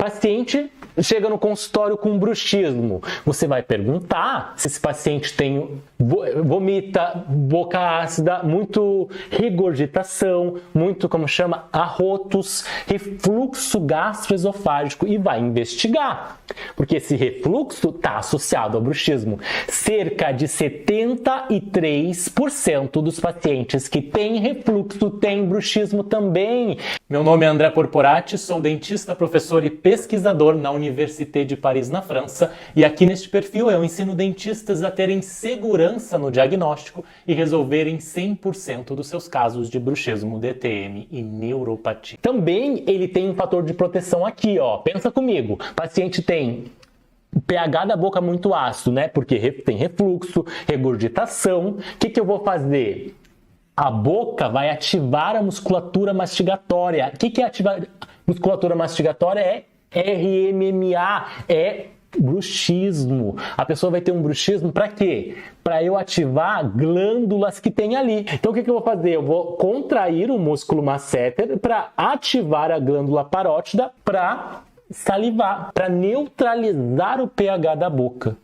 Paciente chega no consultório com bruxismo. Você vai perguntar se esse paciente vomita, boca ácida, muito regurgitação, muito, como chama, arrotos, refluxo gastroesofágico e vai investigar. Porque esse refluxo está associado ao bruxismo. Cerca de 73% dos pacientes que têm refluxo têm bruxismo também. Meu nome é André Porporati, sou dentista, professor e pesquisador na Université de Paris, na França, e aqui neste perfil eu ensino dentistas a terem segurança no diagnóstico e resolverem 100% dos seus casos de bruxismo, DTM e neuropatia. Também ele tem um fator de proteção aqui, ó. Pensa comigo, o paciente tem o pH da boca muito ácido, né? Porque tem refluxo, regurgitação. O que eu vou fazer? A boca vai ativar a musculatura mastigatória. O que é ativar a musculatura mastigatória? É RMMA, é bruxismo. A pessoa vai ter um bruxismo para quê? Para eu ativar glândulas que tem ali. Então o que eu vou fazer? Eu vou contrair o músculo masseter para ativar a glândula parótida para salivar, para neutralizar o pH da boca.